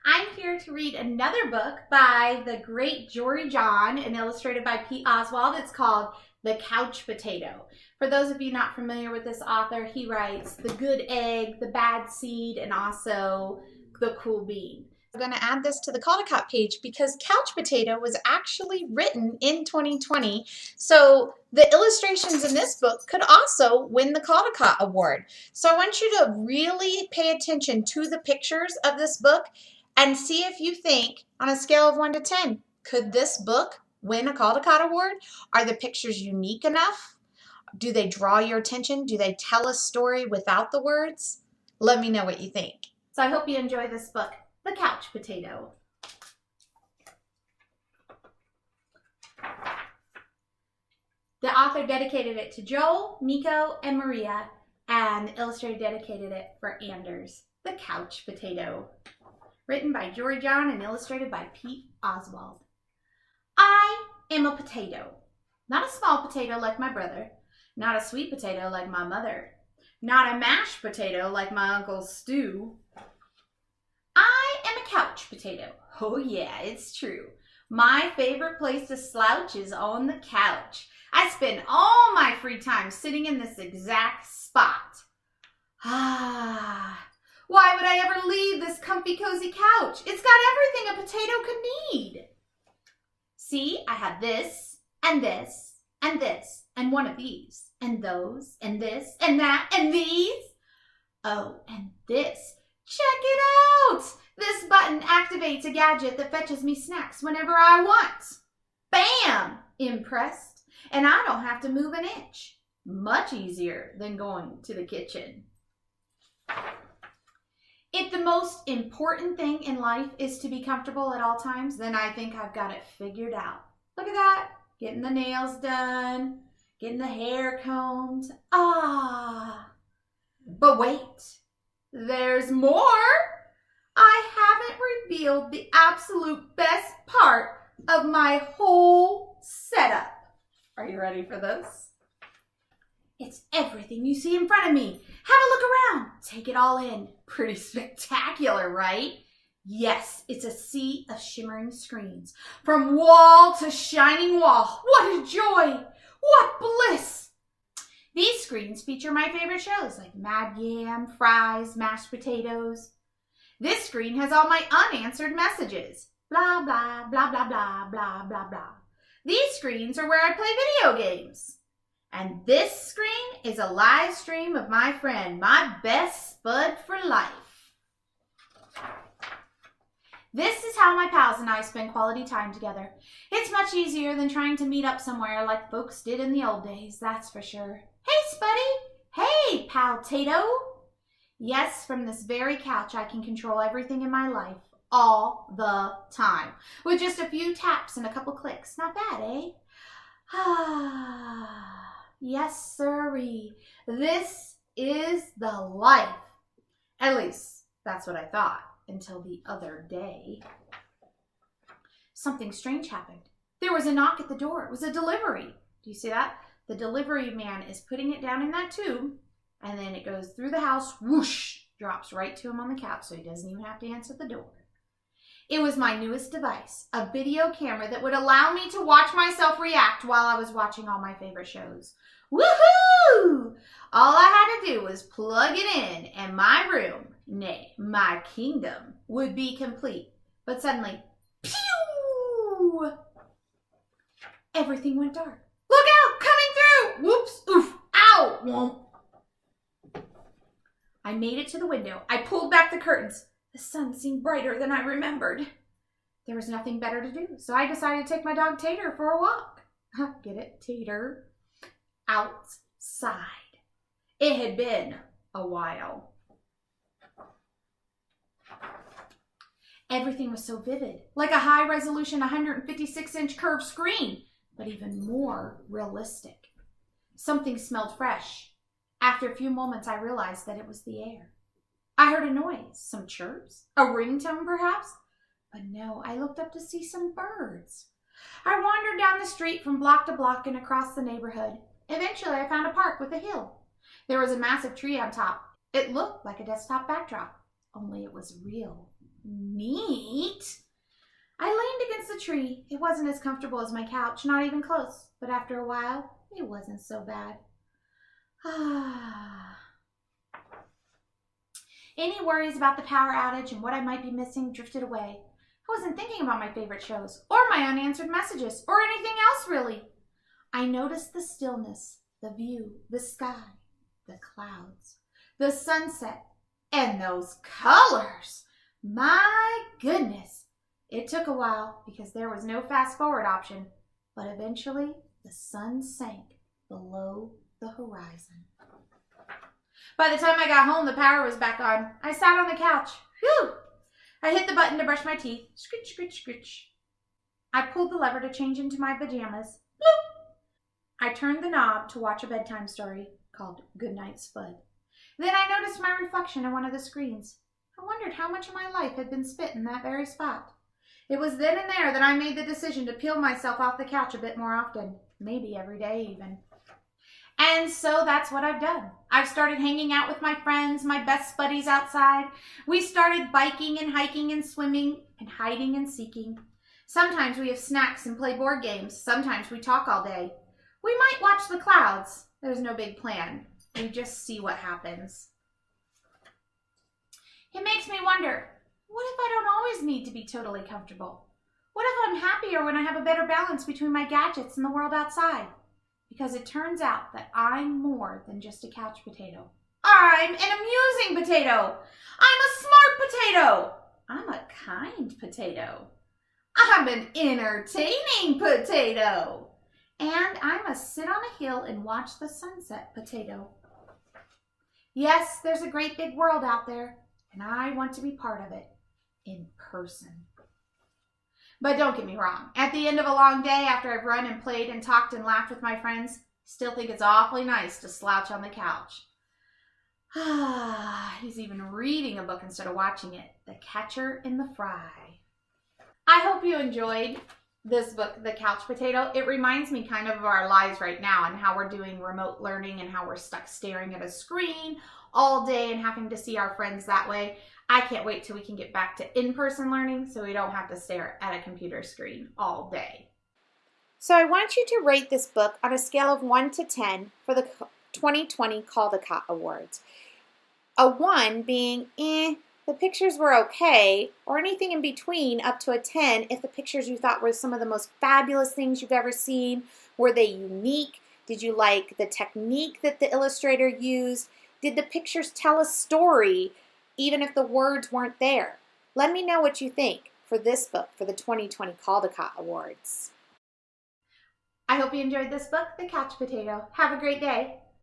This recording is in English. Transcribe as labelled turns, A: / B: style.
A: I'm here to read another book by the great Jory and illustrated by Pete Oswald. It's called The Couch Potato. For those of you not familiar with this author, he writes The Good Egg, The Bad Seed, and also The Cool Bean. I'm going to add this to the Caldecott page because Couch Potato was actually written in 2020. So the illustrations in this book could also win the Caldecott Award. So I want you to really pay attention to the pictures of this book and see if you think, on a scale of 1 to 10, could this book win a Caldecott Award? Are the pictures unique enough? Do they draw your attention? Do they tell a story without the words? Let me know what you think. So I hope you enjoy this book, The Couch Potato. The author dedicated it to Joel, Nico, and Maria, and the illustrator dedicated it for Anders, The Couch Potato. Written by Jory and illustrated by Pete Oswald. I am a potato. Not a small potato like my brother. Not a sweet potato like my mother. Not a mashed potato like my Uncle Stu. I am a couch potato. Oh yeah, it's true. My favorite place to slouch is on the couch. I spend all my free time sitting in this exact spot. Why would I ever leave this comfy, cozy couch? It's got everything a potato could need. See, I have this, and this, and this, and one of these, and those, and this, and that, and these. Oh, and this. Check it out! This button activates a gadget that fetches me snacks whenever I want. Bam! Impressed? And I don't have to move an inch. Much easier than going to the kitchen. If the most important thing in life is to be comfortable at all times, then I think I've got it figured out. Look at that. Getting the nails done, getting the hair combed. But wait, there's more. I haven't revealed the absolute best part of my whole setup. Are you ready for this? It's everything you see in front of me. Have a look around. Take it all in. Pretty spectacular, right? Yes, it's a sea of shimmering screens. From wall to shining wall. What a joy! What bliss! These screens feature my favorite shows like Mad Yam, Fries, Mashed Potatoes. This screen has all my unanswered messages. Blah, blah, blah, blah, blah, blah, blah, blah. These screens are where I play video games. And this screen is a live stream of my friend, my best spud for life. This is how my pals and I spend quality time together. It's much easier than trying to meet up somewhere like folks did in the old days, that's for sure. Hey, Spuddy! Hey, pal-tato! Yes, from this very couch I can control everything in my life, all the time. With just a few taps and a couple clicks. Not bad, eh? Yes, sirree. This is the life. At least, that's what I thought until the other day. Something strange happened. There was a knock at the door. It was a delivery. Do you see that? The delivery man is putting it down in that tube, and then it goes through the house, whoosh, drops right to him on the couch, so he doesn't even have to answer the door. It was my newest device, a video camera that would allow me to watch myself react while I was watching all my favorite shows. Woohoo! All I had to do was plug it in, and my room, nay, my kingdom, would be complete. But suddenly, pew! Everything went dark. Look out! Coming through! Whoops! Oof! Ow! Womp! I made it to the window. I pulled back the curtains. The sun seemed brighter than I remembered. There was nothing better to do, so I decided to take my dog Tater for a walk. Get it? Tater. Outside. It had been a while. Everything was so vivid, like a high-resolution 156-inch curved screen, but even more realistic. Something smelled fresh. After a few moments, I realized that it was the air. I heard a noise, some chirps, a ringtone perhaps, but no, I looked up to see some birds. I wandered down the street from block to block and across the neighborhood. Eventually, I found a park with a hill. There was a massive tree on top. It looked like a desktop backdrop, only it was real. Neat. I leaned against the tree. It wasn't as comfortable as my couch, not even close, but after a while, it wasn't so bad. Any worries about the power outage and what I might be missing drifted away. I wasn't thinking about my favorite shows, or my unanswered messages, or anything else really. I noticed the stillness, the view, the sky, the clouds, the sunset, and those colors. My goodness. It took a while because there was no fast forward option, but eventually the sun sank below the horizon. By the time I got home, the power was back on. I sat on the couch. Whew! I hit the button to brush my teeth. Scritch, scritch, scritch. I pulled the lever to change into my pajamas. Bloop! I turned the knob to watch a bedtime story called Goodnight Spud. Then I noticed my reflection on one of the screens. I wondered how much of my life had been spent in that very spot. It was then and there that I made the decision to peel myself off the couch a bit more often, maybe every day even. And so that's what I've done. I've started hanging out with my friends, my best buddies outside. We started biking and hiking and swimming and hiding and seeking. Sometimes we have snacks and play board games. Sometimes we talk all day. We might watch the clouds. There's no big plan. We just see what happens. It makes me wonder, what if I don't always need to be totally comfortable? What if I'm happier when I have a better balance between my gadgets and the world outside? Because it turns out that I'm more than just a couch potato. I'm an amusing potato. I'm a smart potato. I'm a kind potato. I'm an entertaining potato. And I'm a sit on a hill and watch the sunset potato. Yes, there's a great big world out there, and I want to be part of it in person. But don't get me wrong. At the end of a long day, after I've run and played and talked and laughed with my friends, still think it's awfully nice to slouch on the couch. He's even reading a book instead of watching it. The Catcher in the Rye. I hope you enjoyed this book, The Couch Potato. It reminds me kind of our lives right now and how we're doing remote learning and how we're stuck staring at a screen all day and having to see our friends that way. I can't wait till we can get back to in-person learning so we don't have to stare at a computer screen all day. So I want you to rate this book on a scale of 1 to 10 for the 2020 Caldecott Awards. A 1 being, the pictures were okay, or anything in between up to a 10 if the pictures you thought were some of the most fabulous things you've ever seen. Were they unique? Did you like the technique that the illustrator used? Did the pictures tell a story, even if the words weren't there? Let me know what you think for this book for the 2020 Caldecott Awards. I hope you enjoyed this book, The Couch Potato. Have a great day.